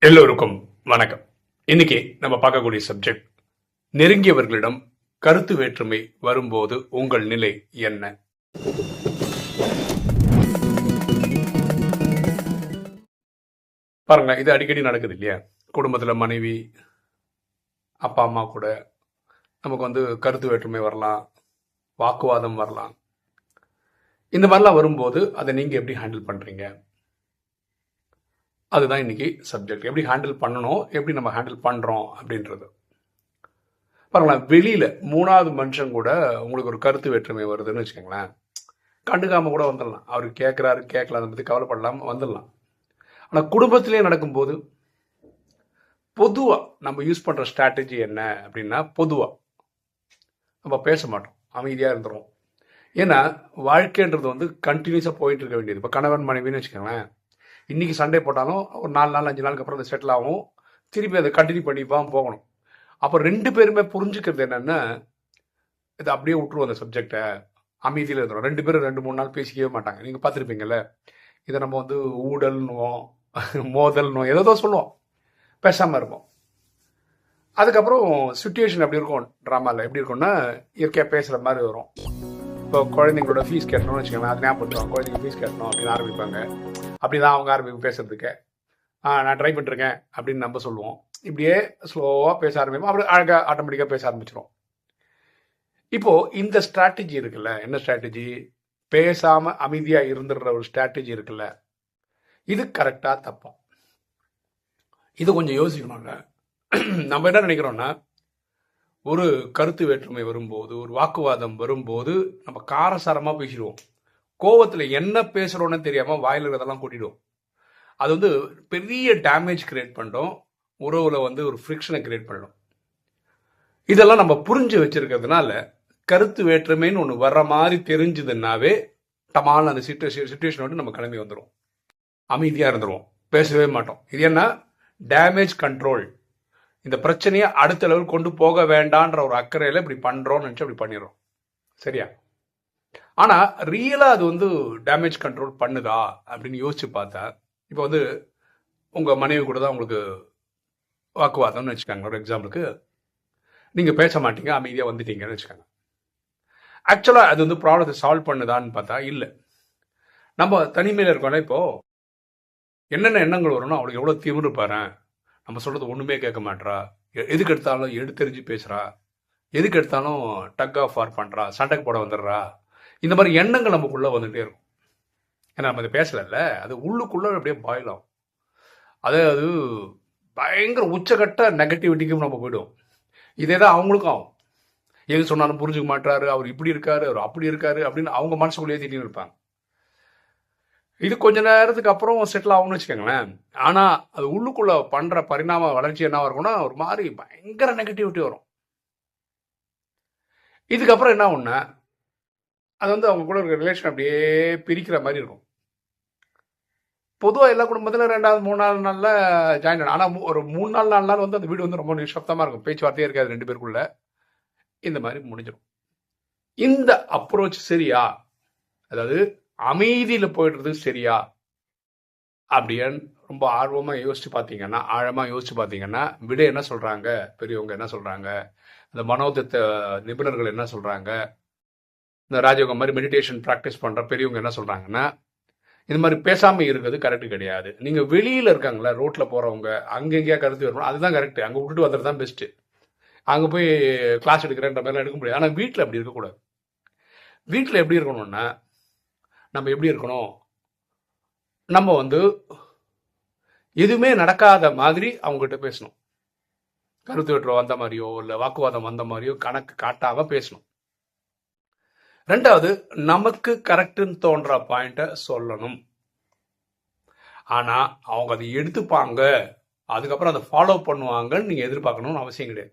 எல்லோருக்கும் வணக்கம். இன்னைக்கு நம்ம பார்க்கக்கூடிய சப்ஜெக்ட், நெருங்கியவர்களிடம் கருத்து வேற்றுமை வரும்போது உங்கள் நிலை என்ன? பாருங்க, இது அடிக்கடி நடக்குது இல்லையா? குடும்பத்துல மனைவி, அப்பா அம்மா கூட நமக்கு கருத்து வேற்றுமை வரலாம், வாக்குவாதம் வரலாம். இந்த மாதிரிலாம் வரும்போது அதை நீங்க எப்படி ஹேண்டில் பண்றீங்க? அதுதான் இன்னைக்கு சப்ஜெக்ட். எப்படி ஹேண்டில் பண்ணணும், எப்படி நம்ம ஹேண்டில் பண்ணுறோம் அப்படின்றது. பாருங்களேன், வெளியில் மூணாவது மனுஷன் கூட உங்களுக்கு ஒரு கருத்து வேற்றுமை வருதுன்னு வச்சுக்கோங்களேன், கண்டுக்காமல் கூட வந்துடலாம். அவர் கேட்குறாரு கேட்கலாம், அதை பற்றி கவலைப்படலாமல் வந்துடலாம். ஆனால் குடும்பத்திலே நடக்கும்போது பொதுவாக நம்ம யூஸ் பண்ணுற ஸ்ட்ராட்டஜி என்ன அப்படின்னா, பொதுவாக நம்ம பேச மாட்டோம், அமைதியாக இருந்துடும். ஏன்னா வாழ்க்கைன்றது கண்டினியூஸாக போயிட்டு இருக்க வேண்டியது. இப்போ கணவன் மனைவின்னு வச்சுக்கோங்களேன், இன்றைக்கி சண்டே போட்டாலும் ஒரு 4 நாள் 5 நாளுக்கு அப்புறம் அதை செட்டில் ஆகும், திருப்பி அதை கண்டினியூ பண்ணிப்பான் போகணும். அப்போ 2 பேருமே புரிஞ்சுக்கிறது என்னென்னா, இதை அப்படியே விட்டுருவோம், அந்த சப்ஜெக்டை அமைதியில் இருந்துடும். 2 பேரும் 2-3 நாள் பேசிக்கவே மாட்டாங்க. நீங்கள் பார்த்துருப்பீங்கல்ல, இதை நம்ம ஊடல்னுவோம், மோதல்னுவோம், ஏதோ சொல்லுவோம், பேசாமல் இருப்போம். அதுக்கப்புறம் சுச்சுவேஷன் எப்படி இருக்கும், ட்ராமாவில் எப்படி இருக்கும்னா, இயற்கையாக பேசுகிற மாதிரி வரும். இப்போ குழந்தைங்களோட ஃபீஸ் கட்டணும்னு வச்சுக்கோங்களேன், அது ஞாபகம் பண்ணுவாங்க, குழந்தைங்க ஃபீஸ் கட்டணும் அப்படின்னு ஆரம்பிப்பாங்க. அப்படி தான் அவங்க ஆரம்பிக்கும் பேசுறதுக்கு. நான் ட்ரை பண்ணிருக்கேன் அப்படின்னு நம்ம சொல்லுவோம். இப்படியே ஸ்லோவாக பேச ஆரம்பிப்போம், அப்படி அழகாக ஆட்டோமேட்டிக்காக பேச ஆரம்பிச்சிடும். இப்போது இந்த ஸ்ட்ராட்டஜி இருக்குல்ல, என்ன ஸ்ட்ராட்டஜி? பேசாமல் அமைதியாக இருந்துடுற ஒரு ஸ்ட்ராட்டஜி இருக்குல்ல, இது கரெக்டாக தப்பா? இது கொஞ்சம் யோசிக்கணும்ல. நம்ம என்ன நினைக்கிறோம்னா, ஒரு கருத்து வேற்றுமை வரும்போது, ஒரு வாக்குவாதம் வரும்போது நம்ம காரசாரமாக பேசிடுவோம். கோவத்தில் என்ன பேசுகிறோன்னு தெரியாமல் வாயில் இருக்கிறதெல்லாம் கூட்டிடுவோம். அது பெரிய டேமேஜ் கிரியேட் பண்ணிட்டோம், உறவில் ஒரு ஃப்ரிக்ஷனை கிரியேட் பண்ணிடும். இதெல்லாம் நம்ம புரிஞ்சு வச்சிருக்கிறதுனால கருத்து வேற்றுமைன்னு ஒன்று வர்ற மாதிரி தெரிஞ்சுதுன்னாவே டமான அந்த சுச்சுவேஷனோட நம்ம கிளம்பி வந்துடும், அமைதியாக இருந்துருவோம், பேசவே மாட்டோம். இது என்ன? Damage control. இந்த பிரச்சனையை அடுத்த லெவல் கொண்டு போக வேண்டான்ற ஒரு அக்கறையில் இப்படி பண்ணுறோம்னு நினச்சி அப்படி பண்ணிடுறோம். சரியா? ஆனால் ரியலாக அது டேமேஜ் கண்ட்ரோல் பண்ணுதா அப்படின்னு யோசிச்சு பார்த்தா, இப்போ உங்கள் மனைவி கூட தான் உங்களுக்கு வாக்குவாதம்னு வச்சுக்காங்க. ஒரு எக்ஸாம்பிளுக்கு, நீங்கள் பேச மாட்டீங்க, அமைதியாக வந்துட்டீங்கன்னு வச்சுக்காங்க. ஆக்சுவலாக அது ப்ராப்ளத்தை சால்வ் பண்ணுதான்னு பார்த்தா இல்லை. நம்ம தனிமையில் இருக்கோம்னா, இப்போது என்னென்ன எண்ணங்கள் வரும்னா, அவளுக்கு எவ்வளோ திமிரு பாரு, நம்ம சொல்கிறது ஒன்றுமே கேட்க மாட்டா, எதுக்கு எடுத்தாலும் எடுத்தெறிஞ்சு பேசுகிறா, எதுக்கு எடுத்தாலும் டக் ஆஃப் வார் பண்ணுறா, சண்டைக்கு போட வந்துடுறா, இந்த மாதிரி எண்ணங்கள் நமக்குள்ளே வந்துகிட்டே இருக்கும். ஏன்னா நம்ம அதை பேசலைல்ல, அது உள்ளுக்குள்ளே அப்படியே பாயில் ஆகும். அது பயங்கர உச்சகட்ட நெகட்டிவிட்டிக்கும் நம்ம போய்டும். இதே தான் அவங்களுக்கும் ஆகும். எது சொன்னாலும் புரிஞ்சுக்க மாட்டாரு, அவர் இப்படி இருக்காரு, அவர் அப்படி இருக்காரு அப்படின்னு அவங்க மனசுக்குள்ளேயே திட்டின்னு இருப்பாங்க. இது கொஞ்ச நேரத்துக்கு அப்புறம் செட்டில் ஆகும்னு வச்சுக்கோங்களேன். ஆனால் அது உள்ளுக்குள்ளே பண்ணுற பரிணாம வளர்ச்சி என்ன இருக்கும்னா, ஒரு மாதிரி பயங்கர நெகட்டிவிட்டி வரும். இதுக்கப்புறம் என்ன ஒன்று, அது அவங்க கூட இருக்கிற ரிலேஷன் அப்படியே பிரிக்கிற மாதிரி இருக்கும். பொதுவாக எல்லா குடும்பத்தில் 2வது 3வது நாளில் ஜாயின் ஆகும். ஆனால் ஒரு 3 நாள் அந்த வீடு ரொம்ப நிசப்தமாக இருக்கும், பேச்சுவார்த்தையே இருக்காது 2 பேருக்குள்ள. இந்த மாதிரி முடிஞ்சிடும். இந்த அப்ரோச் சரியா? அதாவது அமைதியில் போயிடுறது சரியா அப்படின்னு ரொம்ப ஆர்வமாக யோசிச்சு பார்த்தீங்கன்னா, ஆழமாக யோசிச்சு பார்த்தீங்கன்னா, விட என்ன சொல்கிறாங்க, பெரியவங்க என்ன சொல்கிறாங்க, இந்த மனோதத்த நிபுணர்கள் என்ன சொல்கிறாங்க, இந்த ராஜயோகம் மாதிரி மெடிடேஷன் ப்ராக்டிஸ் பண்ணுற பெரியவங்க என்ன சொல்கிறாங்கன்னா, இந்த மாதிரி பேசாமல் இருக்கிறது கரெக்டு கிடையாது. நீங்கள் வெளியில் இருக்காங்களா, ரோட்டில் போகிறவங்க அங்கெங்கேயா கருத்து வரணும், அதுதான் கரெக்டு. அங்கே விட்டுட்டு வந்துடுறது தான் பெஸ்ட்டு. அங்கே போய் கிளாஸ் எடுக்கிறேன்ற மாதிரிலாம் எடுக்க முடியாது. ஆனால் வீட்டில் அப்படி இருக்கக்கூடாது. வீட்டில் எப்படி இருக்கணும்னா, நம்ம எப்படி இருக்கணும், நம்ம எதுவுமே நடக்காத மாதிரி அவங்ககிட்ட பேசணும். கருத்து வேற்றுமை வந்த மாதிரியோ இல்லை வாக்குவாதம் வந்த மாதிரியோ கணக்கு காட்டாமல் பேசணும். 2வது, நமக்கு கரெக்டுன்னு தோன்ற பாயிண்ட்டை சொல்லணும். ஆனால் அவங்க அதை எடுத்துப்பாங்க, அதுக்கப்புறம் அதை ஃபாலோ பண்ணுவாங்கன்னு நீங்கள் எதிர்பார்க்கணும்னு அவசியம் கிடையாது.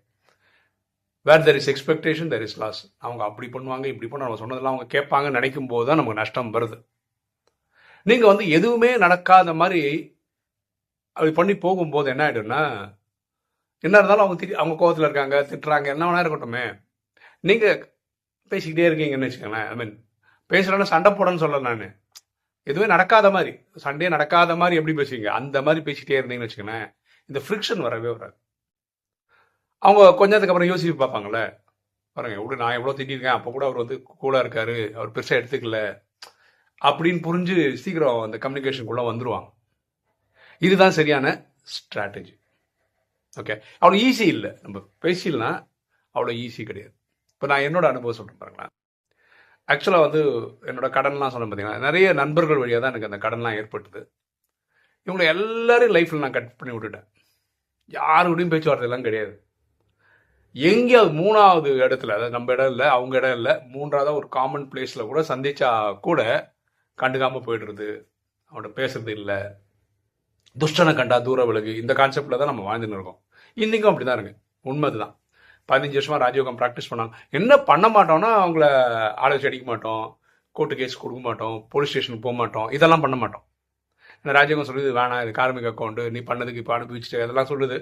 Where there is expectation there is loss. அவங்க அப்படி பண்ணுவாங்க, இப்படி பண்ண நம்ம சொன்னதெல்லாம் அவங்க கேட்பாங்கன்னு நினைக்கும் போது தான் நமக்கு நஷ்டம் வருது. நீங்கள் எதுவுமே நடக்காத மாதிரி அப்படி பண்ணி போகும்போது என்ன ஆகிடும்னா, என்ன இருந்தாலும் அவங்க கோவத்தில் இருக்காங்க, திட்டுறாங்க, என்ன வேணா இருக்கட்டுமே, நீங்கள் பேசிக்கிட்டே இருக்கீங்கன்னு வச்சுக்கோங்களேன். ஐ மீன் பேசுகிறேன்னா சண்டை போடணும்னு சொல்ல, நான் எதுவுமே நடக்காத மாதிரி, சண்டையே நடக்காத மாதிரி எப்படி பேசுவீங்க, அந்த மாதிரி பேசிக்கிட்டே இருந்தீங்கன்னு வச்சுக்கோங்களேன். இந்த ஃப்ரிக்ஷன் வரவே வராது. அவங்க கொஞ்ச நேரத்துக்கு அப்புறம் யோசிச்சு பார்ப்பாங்கல்ல, பாருங்க எப்படி நான் எவ்வளோ திட்டிருக்கேன், அப்போ கூட அவர் வந்து கூட இருக்காரு, அவர் பெருசாக எடுத்துக்கல அப்படின்னு புரிஞ்சு சீக்கிரம் அந்த கம்யூனிகேஷனுக்குள்ளே வந்துடுவாங்க. இதுதான் சரியான ஸ்ட்ராட்டஜி. ஓகே, அவ்வளோ ஈஸி இல்லை. நம்ம பேசிடலாம், அவ்வளோ ஈஸி கிடையாது. இப்போ நான் என்னோட அனுபவம் சொல்கிறேன் பாருங்களேன். ஆக்சுவலாக வந்து என்னோட கடன்லாம் சொன்னேன் பார்த்தீங்கன்னா, நிறைய நண்பர்கள் வழியாக தான் எனக்கு அந்த கடன்லாம் ஏற்பட்டது. இவங்களை எல்லாரும் லைஃப்பில் நான் கட் பண்ணி விட்டுட்டேன். யாருக்கூடையும் பேச்சுவார்த்தையெல்லாம் கிடையாது. எங்கேயாவது 3வது இடத்துல, அதாவது நம்ம இடம் இல்லை, அவங்க இடம் இல்லை, 3வது ஒரு காமன் பிளேஸில் கூட சந்திச்சா கூட கண்டுக்காமல் போயிடுறது, அவன்கிட்ட பேசுறது இல்லை, துஷ்டனை கண்டா தூர விலகு, இந்த கான்செப்டில் தான் நம்ம வாழ்ந்துன்னு இருக்கோம். இன்றைக்கும் அப்படி தான் இருக்கு. உண்மை தான். 15 வருஷமாக ராஜயோகம் ப்ராக்டிஸ் பண்ணாங்க. என்ன பண்ண மாட்டோம்னா அவங்கள ஆலோசி அடிக்க மாட்டோம், கோர்ட்டு கேஸ் கொடுக்க மாட்டோம், போலீஸ் ஸ்டேஷனுக்கு போக மாட்டோம், இதெல்லாம் பண்ண மாட்டோம். இந்த ராஜயோகம் சொல்லுது வேணாம், இது கார்மிக் அக்கௌண்ட்டு, நீ பண்ணதுக்கு இப்போ அனுபவிச்சுட்டு அதெல்லாம் சொல்லுது.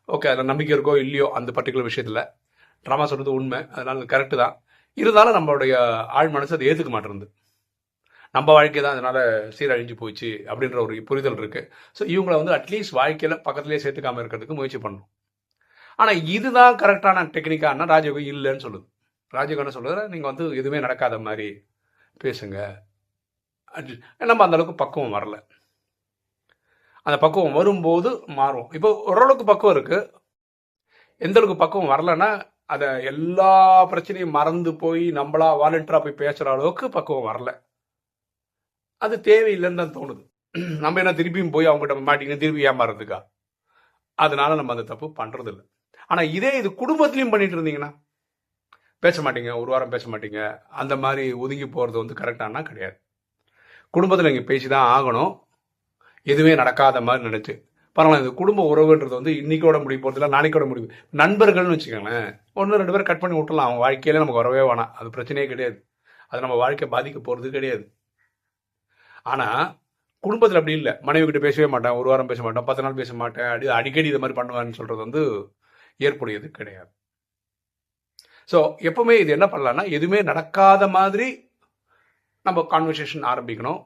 ஓகே, அதில் நம்பிக்கை இருக்கோ இல்லையோ அந்த பர்டிகுலர் விஷயத்தில் ட்ராமா சொல்கிறது உண்மை, அதனால் கரெக்டு தான். இருந்தாலும் நம்மளுடைய ஆழ் மனசு அதை ஏற்றுக்க மாட்டேருந்து. நம்ம வாழ்க்கை தான் அதனால் சீரழிஞ்சு போயிடுச்சு அப்படின்ற ஒரு புரிதல் இருக்குது. ஸோ இவங்களை வந்து அட்லீஸ்ட் வாழ்க்கையில் பக்கத்துலேயே சேர்த்துக்காமல் இருக்கிறதுக்கு முயற்சி பண்ணணும். ஆனால் இதுதான் கரெக்டான டெக்னிக்கானா ராஜயோகம் இல்லைன்னு சொல்லுது. ராஜயோகம் என்ன சொல்லுது, நீங்கள் வந்து எதுவுமே நடக்காத மாதிரி பேசுங்க. நம்ம அந்தளவுக்கு பக்குவம் வரல. அந்த பக்குவம் வரும்போது மாறும். இப்போ ஓரளவுக்கு பக்குவம் இருக்குது. எந்த அளவுக்கு பக்குவம் வரலன்னா அதை எல்லா பிரச்சனையும் மறந்து போய் நம்மளா வாலண்டியராக போய் பேசுகிற அளவுக்கு பக்குவம் வரல. அது தேவையில்லைன்னு தான் தோணுது. நம்ம என்ன திருப்பியும் போய் அவங்ககிட்ட மாட்டிங்கன்னா திருப்பி ஏமாறதுக்கா? அதனால நம்ம அந்த தப்பு பண்ணுறதில்லை. ஆனால் இதே இது குடும்பத்திலையும் பண்ணிட்டு இருந்தீங்கன்னா, பேச மாட்டீங்க, ஒரு வாரம் பேச மாட்டீங்க, அந்த மாதிரி ஒதுங்கி போகிறது வந்து கரெக்டானா கிடையாது. குடும்பத்தில் நீங்கள் பேசி தான் ஆகணும், எதுவுமே நடக்காத மாதிரி நினச்சி. பரவாயில்ல, இந்த குடும்ப உறவுன்றது வந்து இன்னைக்கோட முடிவு போகிறதுல நாளைக்கோட முடிவு. நண்பர்கள்னு வச்சுக்கோங்களேன், 1-2 பேர் கட் பண்ணி விட்டுலாம், அவங்க வாழ்க்கையில நமக்கு வரவே வேணாம், அது பிரச்சனையே கிடையாது, அது நம்ம வாழ்க்கை பாதிக்க போகிறது கிடையாது. ஆனால் குடும்பத்தில் அப்படி இல்லை. மனைவி கிட்ட பேசவே மாட்டேன், ஒரு வாரம் பேச மாட்டேன், 10 நாள் பேச மாட்டேன், அடிக்கடி இது மாதிரி பண்ணுவான்னு சொல்கிறது வந்து ஏற்புடையது கிடையாது. ஸோ எப்பவுமே இது என்ன பண்ணலாம்னா, எதுவுமே நடக்காத மாதிரி நம்ம கான்வர்சேஷன் ஆரம்பிக்கணும்.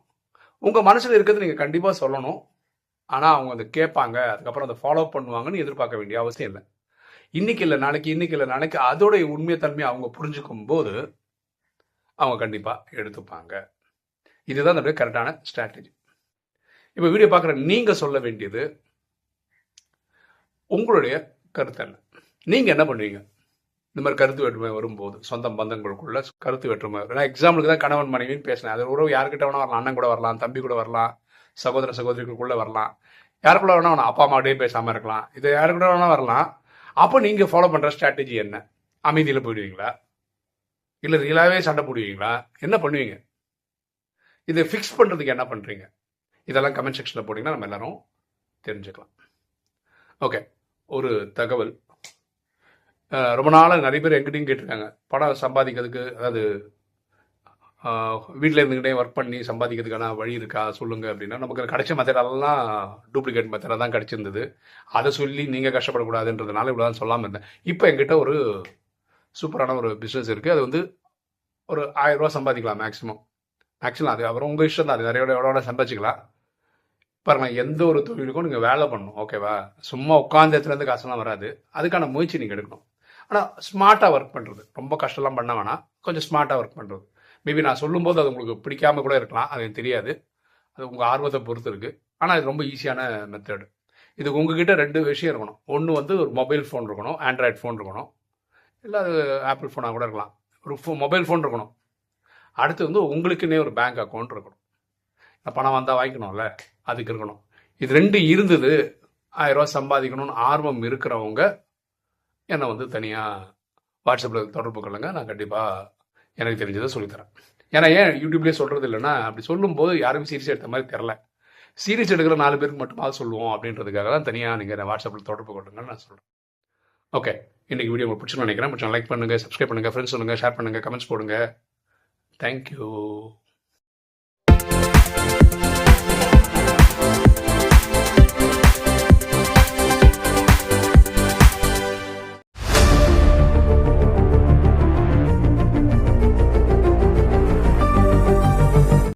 உங்கள் மனசில் இருக்கிறது நீங்கள் கண்டிப்பாக சொல்லணும். ஆனால் அவங்க அதை கேட்பாங்க, அதுக்கப்புறம் அதை ஃபாலோ பண்ணுவாங்கன்னு எதிர்பார்க்க வேண்டிய அவசியம் இல்லை. இன்னைக்கு இல்லை நாளைக்கு அதோடைய உண்மைத்தன்மையை அவங்க புரிஞ்சுக்கும் போது அவங்க கண்டிப்பாக எடுத்துப்பாங்க. இதுதான் நம்மளுடைய கரெக்டான ஸ்ட்ராட்டஜி. இப்போ வீடியோ பார்க்குற நீங்கள் சொல்ல வேண்டியது உங்களுடைய கருத்து என்ன? நீங்கள் என்ன பண்ணுவீங்க இந்த மாதிரி கருத்து வேற்றுமை வரும்போது? சொந்த பந்தங்களுக்குள்ள கருத்து வேற்றுமை. ஏன்னா எக்ஸாம்பிளுக்கு தான் கணவன் மனைவின்னு பேசினேன். அது உறவு யாருக்கிட்ட வேணா வரலாம், அண்ணன் கூட வரலாம், தம்பி கூட வரலாம், சகோதர சகோதரிகளுக்குள்ளே வரலாம், யாருக்குள்ள வேணா வேணாம், அப்பா அம்மாட்டே பேசாமல் இருக்கலாம், இது யாரு கூட வேணா வரலாம். அப்போ நீங்கள் ஃபாலோ பண்ணுற ஸ்ட்ராட்டஜி என்ன? அமைதியில் போயிடுவீங்களா, இல்லை ரியலாகவே சண்டை போடுவீங்களா, என்ன பண்ணுவீங்க? இதை ஃபிக்ஸ் பண்ணுறதுக்கு என்ன பண்ணுறீங்க? இதெல்லாம் கமெண்ட் செக்ஷனில் போட்டிங்கன்னா நம்ம எல்லாரும் தெரிஞ்சுக்கலாம். ஓகே, ஒரு தகவல். ரொம்ப நாளாக நிறைய பேர் எங்கிட்டையும் கேட்டிருக்காங்க, பணம் சம்பாதிக்கிறதுக்கு, அதாவது வீட்டில் இருந்துக்கிட்டே ஒர்க் பண்ணி சம்பாதிக்கிறதுக்கான வழி இருக்கா சொல்லுங்கள் அப்படின்னா, நமக்கு கிடைச்ச மெத்தடெல்லாம் டூப்ளிகேட் மெத்தடாக தான் கிடச்சிருந்தது. அதை சொல்லி நீங்கள் கஷ்டப்படக்கூடாதுன்றதுனால இவ்வளோ தான் சொல்லாமல் இருந்தேன். இப்போ எங்கிட்ட ஒரு சூப்பரான ஒரு பிஸ்னஸ் இருக்குது. அது வந்து ஒரு 1000 ரூபா சம்பாதிக்கலாம் மேக்ஸிமம். அது அப்புறம் உங்கள் இஷ்டம் தான், அது நிறைய எவ்வளோ சம்பாதிச்சிக்கலாம். பாருங்கள், எந்த ஒரு தொழிலுக்கும் நீங்கள் வேலை பண்ணணும், ஓகேவா? சும்மா உட்காந்த இடத்துலேருந்து காசுலாம் வராது. அதுக்கான முயற்சி நீங்கள் எடுக்கணும். ஆனால் ஸ்மார்ட்டாக ஒர்க் பண்ணுறது, ரொம்ப கஷ்டம்லாம் பண்ண வேணாம், கொஞ்சம் ஸ்மார்ட்டாக ஒர்க் பண்ணுறது. மேபி நான் சொல்லும்போது அது உங்களுக்கு பிடிக்காம கூட இருக்கலாம், அது எனக்கு தெரியாது, அது உங்கள் ஆர்வத்தை பொறுத்து இருக்குது. ஆனால் இது ரொம்ப ஈஸியான மெத்தடு. இதுக்கு உங்ககிட்ட 2 விஷயம் இருக்கணும். ஒன்று வந்து ஒரு மொபைல் ஃபோன் இருக்கணும், ஆண்ட்ராய்டு ஃபோன் இருக்கணும், இல்லை அது ஆப்பிள் ஃபோனாக கூட இருக்கலாம். ஒரு மொபைல் ஃபோன் இருக்கணும். அடுத்து வந்து உங்களுக்குன்னே ஒரு பேங்க் அக்கௌண்ட் இருக்கணும். பணம் வந்தால் வாங்கிக்கணும்ல, அதுக்கு இருக்கணும். இது 2 இருந்தது, 1000 ரூபா சம்பாதிக்கணும்னு ஆர்வம் இருக்கிறவங்க என்னை வந்து தனியாக வாட்ஸ்அப்பில் தொடர்பு கொள்ளுங்க. நான் கண்டிப்பாக எனக்கு தெரிஞ்சதை சொல்லித்தரேன். ஏன்னா ஏன் யூடியூப்லேயே சொல்கிறது இல்லைன்னா, அப்படி சொல்லும்போது யாருமே சீரியஸ் எடுத்த மாதிரி தெரில. சீரியஸ் எடுக்கிற 4 பேருக்கு மட்டுமாவது சொல்லுவோம் அப்படின்றதுக்காக தான் தனியாக நீங்கள் வாட்ஸ்அப்பில் தொடர்பு கொள்ளுங்கன்னு நான் சொல்கிறேன். ஓகே, இன்றைக்கி வீடியோ உங்களுக்கு பிடிச்சுன்னு நினைக்கிறேன். லைக் பண்ணுங்கள், சப்ஸ்கிரைப் பண்ணுங்கள், ஃப்ரெண்ட்ஸ் சொல்லுங்கள், ஷேர் பண்ணுங்கள், கமெண்ட்ஸ் போடுங்க. தேங்க்யூ.